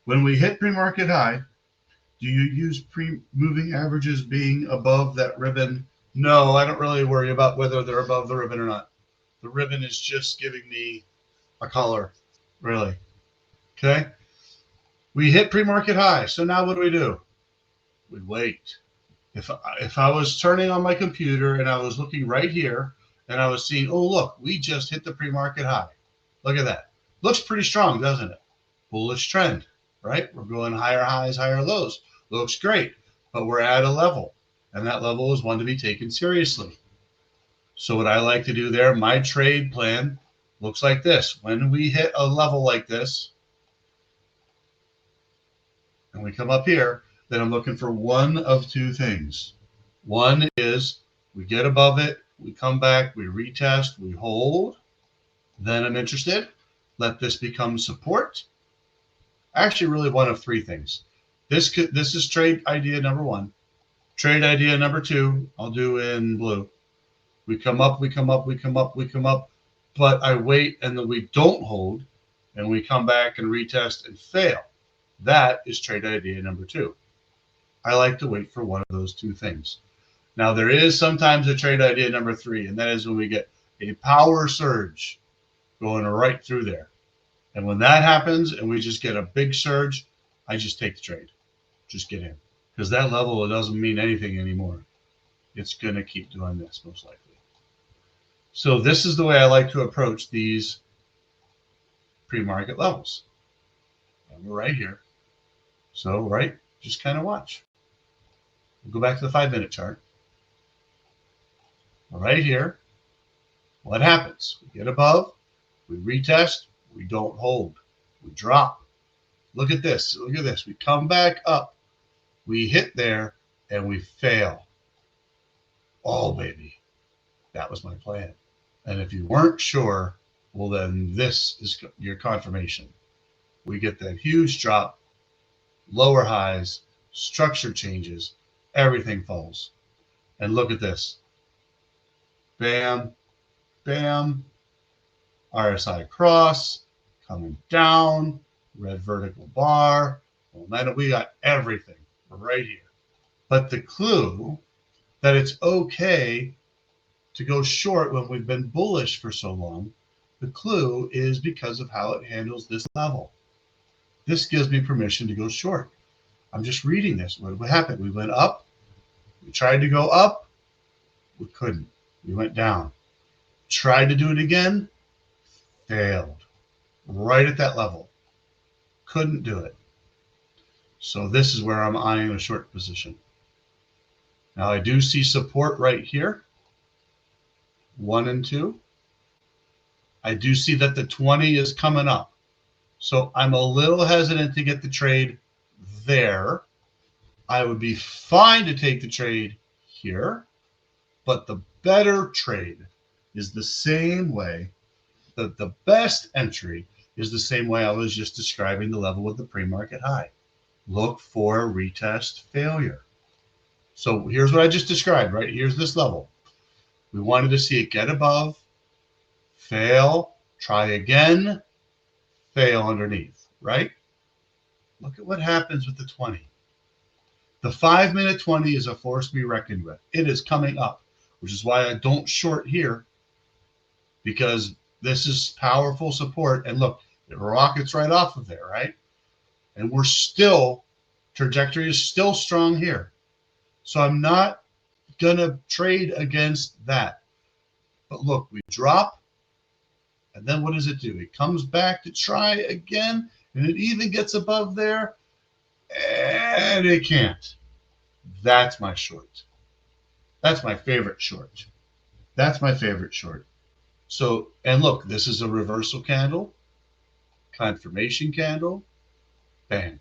When we hit pre-market high, do you use pre-moving averages being above that ribbon? No, I don't really worry about whether they're above the ribbon or not. The ribbon is just giving me a color, really. Okay? We hit pre-market high. So now what do? We wait. If I was turning on my computer and I was looking right here and I was seeing, oh, look, we just hit the pre-market high. Look at that. Looks pretty strong, doesn't it? Bullish trend, right? We're going higher highs, higher lows. Looks great, but we're at a level, and that level is one to be taken seriously. So what I like to do there, my trade plan looks like this. When we hit a level like this, and we come up here, then I'm looking for one of two things. One is we get above it, we come back, we retest, we hold. Then I'm interested. Let this become support. Actually, really one of three things. This is trade idea number one. Trade idea number two, I'll do in blue. We come up, we come up, we come up, we come up, but I wait and then we don't hold, and we come back and retest and fail. That is trade idea number two. I like to wait for one of those two things. Now, there is sometimes a trade idea number three, and that is when we get a power surge going right through there. And when that happens and we just get a big surge, I just take the trade. Just get in. Because that level, it doesn't mean anything anymore. It's going to keep doing this, most likely. So this is the way I like to approach these pre-market levels. And we're right here. So, right, just kind of watch. We'll go back to the 5-minute chart. Right here, what happens? We get above, we retest, we don't hold, we drop. Look at this, look at this. We come back up, we hit there, and we fail. Oh, baby, that was my plan. And if you weren't sure, well, then this is your confirmation. We get that huge drop, lower highs, structure changes, everything falls. And look at this. Bam, bam, RSI cross, coming down, red vertical bar. Momentum, we got everything right here. But the clue that it's okay to go short when we've been bullish for so long, the clue is because of how it handles this level. This gives me permission to go short. I'm just reading this. What happened? We went up. We tried to go up. We couldn't. We went down. Tried to do it again. Failed. Right at that level. Couldn't do it. So this is where I'm eyeing a short position. Now I do see support right here. 1 and 2. I do see that the 20 is coming up. So I'm a little hesitant to get the trade there. I would be fine to take the trade here, but the better trade is the same way, the best entry is the same way I was just describing the level with the pre-market high. Look for a retest failure. So here's what I just described, right? Here's this level. We wanted to see it get above, fail, try again, fail underneath, right? Look at what happens with the 20. The 5-minute 20 is a force to be reckoned with. It is coming up, which is why I don't short here, because this is powerful support. And look, it rockets right off of there, right? And we're still, trajectory is still strong here. So I'm not going to trade against that. But look, we drop, and then what does it do? It comes back to try again, and it even gets above there, and it can't. That's my short. That's my favorite short. That's my favorite short. So, and look, this is a reversal candle, confirmation candle, bang,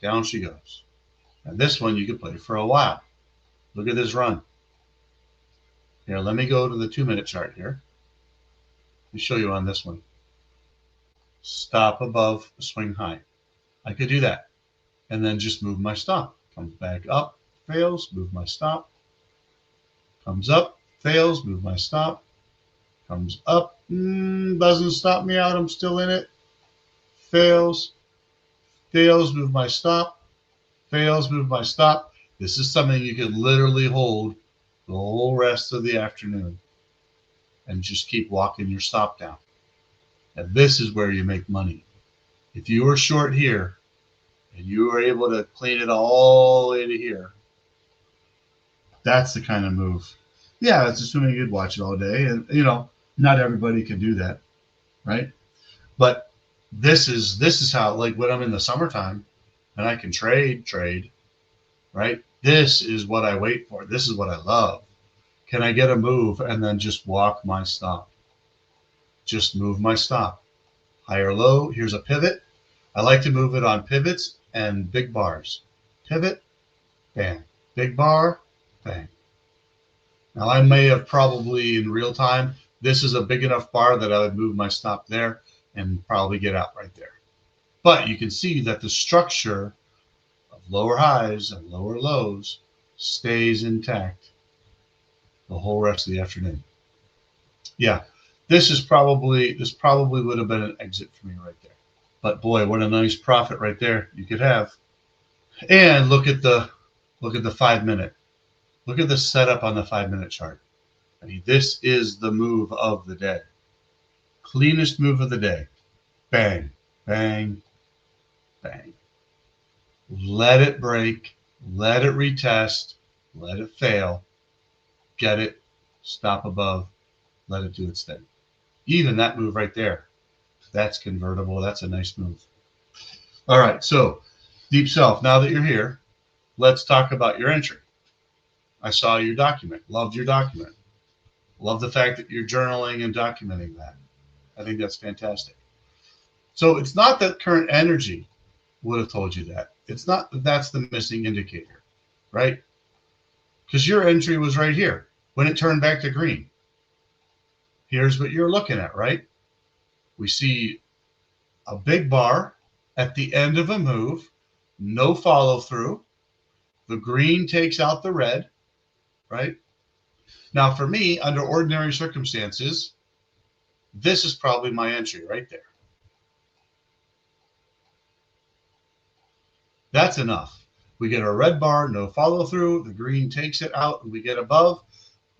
down she goes. And this one you can play for a while. Look at this run. Here, let me go to the 2-minute chart here. Let me show you on this one. Stop above the swing high. I could do that. And then just move my stop. Comes back up, fails, move my stop. Comes up, fails, move my stop. Comes up, doesn't stop me out, I'm still in it. Fails, fails, move my stop, fails, move my stop. This is something you could literally hold the whole rest of the afternoon and just keep walking your stop down. And this is where you make money. If you were short here and you were able to clean it all the way to here, that's the kind of move. Yeah, it's assuming you'd watch it all day. And, not everybody can do that, right? But this is how, like when I'm in the summertime and I can trade, right? This is what I wait for. This is what I love. Can I get a move and then just walk my stop? Just move my stop. High or low, here's a pivot. I like to move it on pivots and big bars. Pivot, bang. Big bar, bang. Now I may have probably in real time, this is a big enough bar that I would move my stop there and probably get out right there. But you can see that the structure of lower highs and lower lows stays intact the whole rest of the afternoon. Yeah, this probably would have been an exit for me right there. But boy, what a nice profit right there you could have. And look at the 5 minute. Look at the setup on the 5 minute chart. I mean, this is the move of the day. Cleanest move of the day. Bang, bang, bang. Let it break, let it retest, let it fail, get it, stop above, let it do its thing. Even that move right there, that's convertible. That's a nice move. All right, so Deep Self, now that you're here, let's talk about your entry. I saw your document, loved your document. Love the fact that you're journaling and documenting that. I think that's fantastic. So it's not that current energy would have told you that. It's not that that's the missing indicator, right? Because your entry was right here when it turned back to green. Here's what you're looking at, right? We see a big bar at the end of a move, no follow through. The green takes out the red, right? Now, for me, under ordinary circumstances, this is probably my entry right there. That's enough. We get a red bar, no follow through. The green takes it out, and we get above,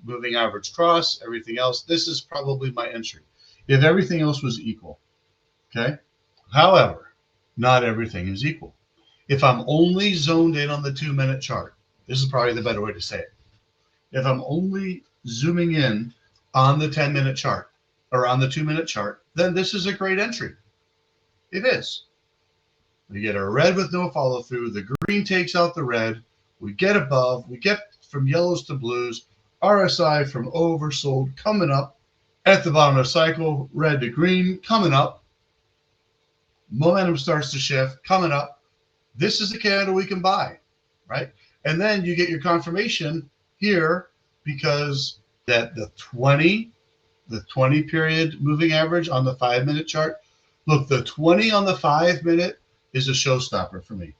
moving average cross, everything else. This is probably my entry if everything else was equal. Okay. However, not everything is equal. If I'm only zoned in on the 2 minute chart, this is probably the better way to say it. If I'm only zooming in on the 10 minute chart or on the 2 minute chart, then this is a great entry. It is. We get a red with no follow through. The green takes out the red. We get above. We get from yellows to blues. RSI from oversold coming up. At the bottom of the cycle, red to green coming up. Momentum starts to shift coming up. This is the candle we can buy, right? And then you get your confirmation here because that the 20 period moving average on the 5 minute chart. Look, the 20 on the 5 minute is a showstopper for me.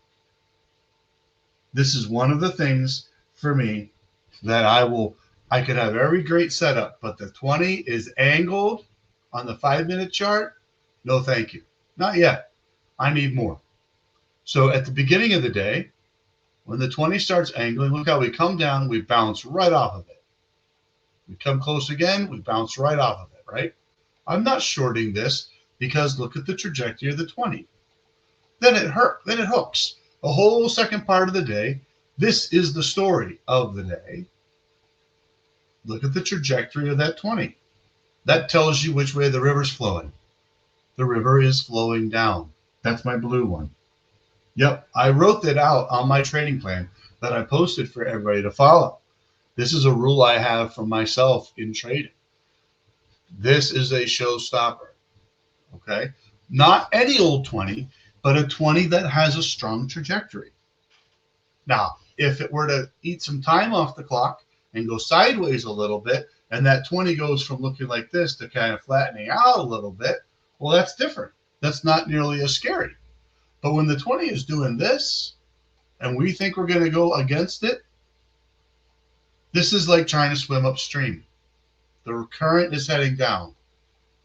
This is one of the things for me that I could have every great setup, but the 20 is angled on the 5 minute chart. No, thank you. Not yet. I need more. So at the beginning of the day, when the 20 starts angling, look how we come down, we bounce right off of it. We come close again, we bounce right off of it, right? I'm not shorting this because look at the trajectory of the 20. Then it hooks. The whole second part of the day, this is the story of the day. Look at the trajectory of that 20. That tells you which way the river's flowing. The river is flowing down. That's my blue one. Yep, I wrote that out on my trading plan that I posted for everybody to follow. This is a rule I have for myself in trading. This is a showstopper, okay? Not any old 20, but a 20 that has a strong trajectory. Now, if it were to eat some time off the clock and go sideways a little bit, and that 20 goes from looking like this to kind of flattening out a little bit, well, that's different. That's not nearly as scary. But when the 20 is doing this, and we think we're going to go against it, this is like trying to swim upstream. The current is heading down.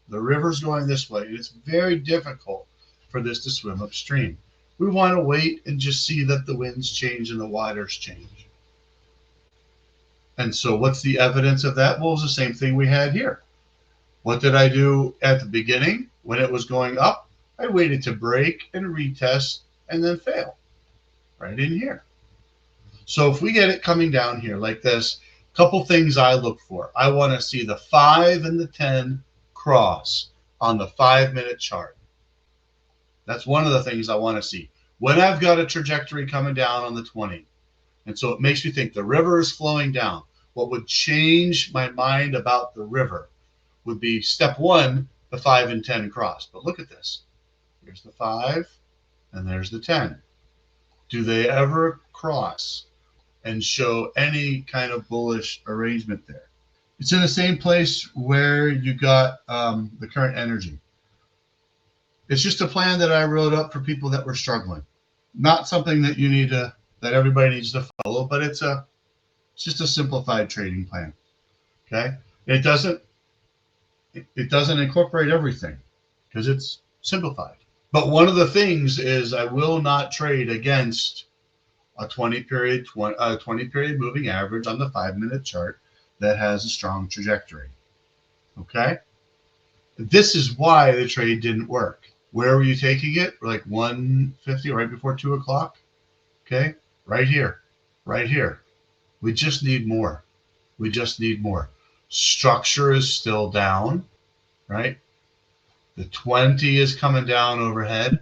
The river's going this way. It's very difficult for this to swim upstream. We want to wait and just see that the winds change and the waters change. And so what's the evidence of that? Well, it's the same thing we had here. What did I do at the beginning when it was going up? I waited to break and retest and then fail right in here. So if we get it coming down here like this, a couple things I look for. I want to see the 5 and the 10 cross on the 5-minute chart. That's one of the things I want to see. When I've got a trajectory coming down on the 20, and so it makes me think the river is flowing down. What would change my mind about the river would be step 1, the 5 and 10 cross. But look at this. Here's the 5 and there's the 10. Do they ever cross and show any kind of bullish arrangement there? It's in the same place where you got the current energy. It's just a plan that I wrote up for people that were struggling. Not something that you need to, that everybody needs to follow, but it's just a simplified trading plan. Okay, it doesn't incorporate everything because it's simplified. But one of the things is I will not trade against a 20 period moving average on the 5-minute chart that has a strong trajectory. Okay, this is why the trade didn't work. Where were you taking it? Like 150 right before 2 o'clock. Okay, right here, right here. We just need more. We just need more. Structure is still down, right? The 20 is coming down overhead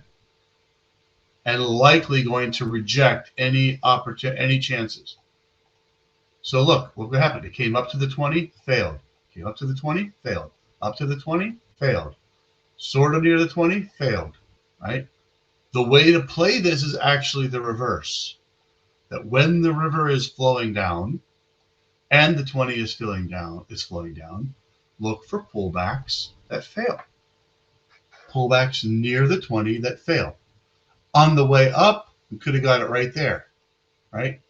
and likely going to reject any chances. So look, what happened? It came up to the 20, failed. Came up to the 20, failed. Up to the 20, failed. Sort of near the 20, failed, right? The way to play this is actually the reverse. That when the river is flowing down and the 20 is flowing down, look for pullbacks that fail. Pullbacks near the 20 that fail. On the way up, we could have got it right there, right?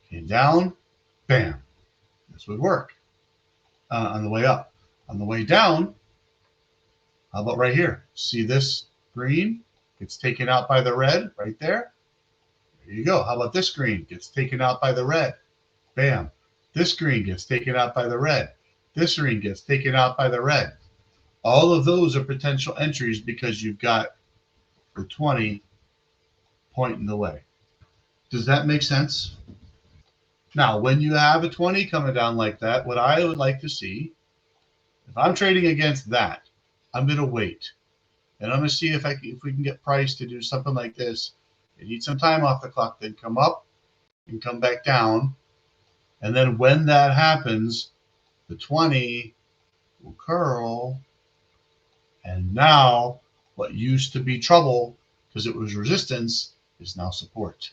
Came down, bam. This would work on the way up. On the way down, how about right here? See this green? Gets taken out by the red right there. There you go. How about this green? Gets taken out by the red. Bam. This green gets taken out by the red. This green gets taken out by the red. All of those are potential entries because you've got the 20 pointing the way. Does that make sense? Now, when you have a 20 coming down like that, what I would like to see, if I'm trading against that, I'm going to wait. And I'm going to see if we can get price to do something like this. It needs some time off the clock, then come up and come back down. And then when that happens, the 20 will curl. And now what used to be trouble because it was resistance is now support.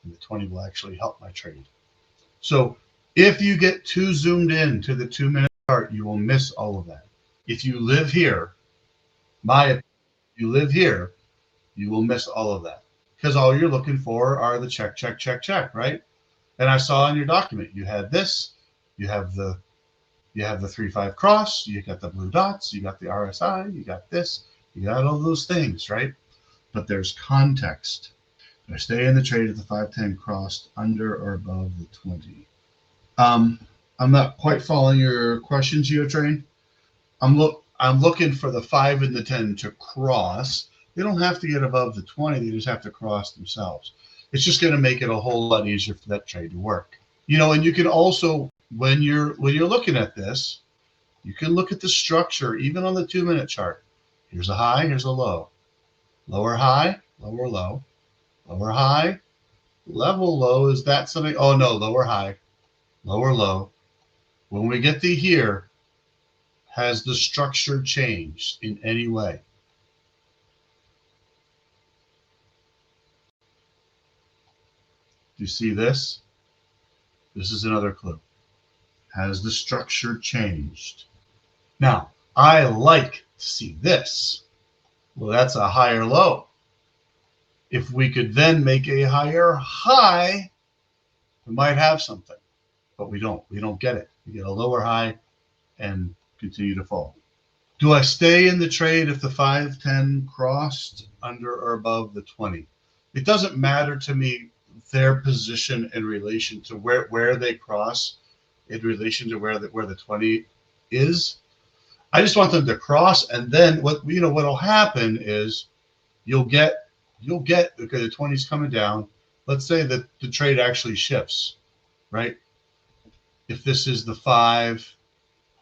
And the 20 will actually help my trade. So if you get too zoomed in to the 2-minute chart, you will miss all of that. If you live here, you will miss all of that because all you're looking for are the check, check, check, check, right? And I saw in your document you had this, you have the 3-5 cross, you got the blue dots, you got the RSI, you got this, you got all those things, right? But there's context. I stay in the trade at the 5-10 crossed under or above the 20. I'm not quite following your question, GeoTrain. I'm looking for the 5 and the 10 to cross. They don't have to get above the 20. They just have to cross themselves. It's just going to make it a whole lot easier for that trade to work. You know, and you can also, when you're looking at this, you can look at the structure, even on the 2-minute chart. Here's a high, here's a low. Lower high, lower low. Lower high, level low. Is that something? Oh no, lower high, lower low. When we get to here, has the structure changed in any way? Do you see this? This is another clue. Has the structure changed? Now, I like to see this. Well, that's a higher low. If we could then make a higher high, we might have something, but we don't. We don't get it. We get a lower high and continue to fall. Do I stay in the trade if the 5-10 crossed under or above the 20? It doesn't matter to me their position in relation to where they cross in relation to where the 20 is. I just want them to cross, and then what'll happen is you'll get okay, the 20's coming down. Let's say that the trade actually shifts, right? If this is the 5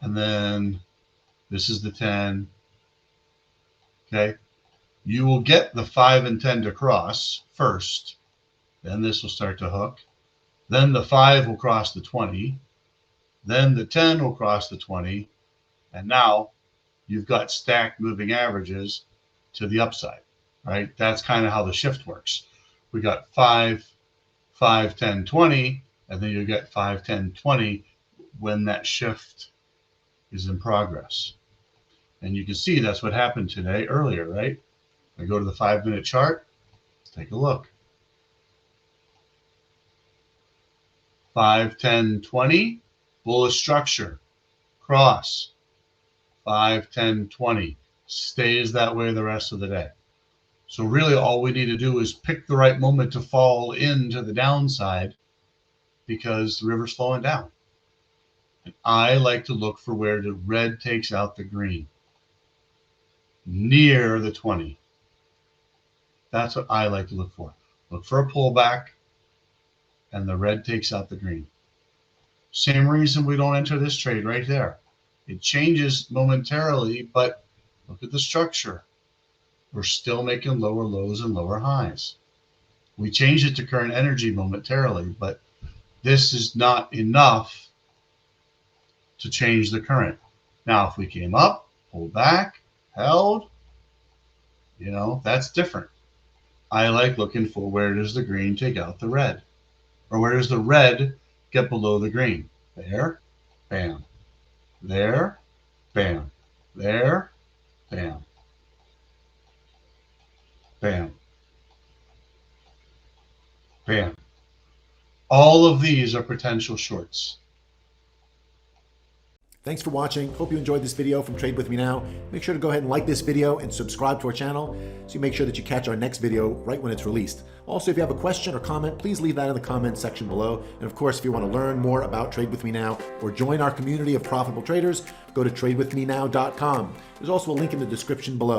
and then this is the 10, okay? You will get the 5 and 10 to cross first. Then this will start to hook. Then the 5 will cross the 20. Then the 10 will cross the 20. And now you've got stacked moving averages to the upside, right? That's kind of how the shift works. We got 5, 5, 10, 20, and then you get 5, 10, 20 when that shift is in progress. And you can see that's what happened today earlier, right? I go to the 5-minute chart. Let's take a look. 5, 10, 20, bullish structure, cross, 5, 10, 20, stays that way the rest of the day. So really all we need to do is pick the right moment to fall into the downside because the river's flowing down. And I like to look for where the red takes out the green, near the 20. That's what I like to look for. Look for a pullback, and the red takes out the green. Same reason we don't enter this trade right there. It changes momentarily, but look at the structure. We're still making lower lows and lower highs. We changed it to current energy momentarily, but this is not enough to change the current. Now, if we came up, pulled back, held, that's different. I like looking for where does the green take out the red, or where does the red get below the green. There, bam. There, bam. There, bam. Bam. Bam. All of these are potential shorts. Thanks for watching. Hope you enjoyed this video from Trade With Me Now. Make sure to go ahead and like this video and subscribe to our channel so you make sure that you catch our next video right when it's released. Also, if you have a question or comment, please leave that in the comments section below. And of course, if you want to learn more about Trade With Me Now or join our community of profitable traders, go to tradewithmenow.com. There's also a link in the description below.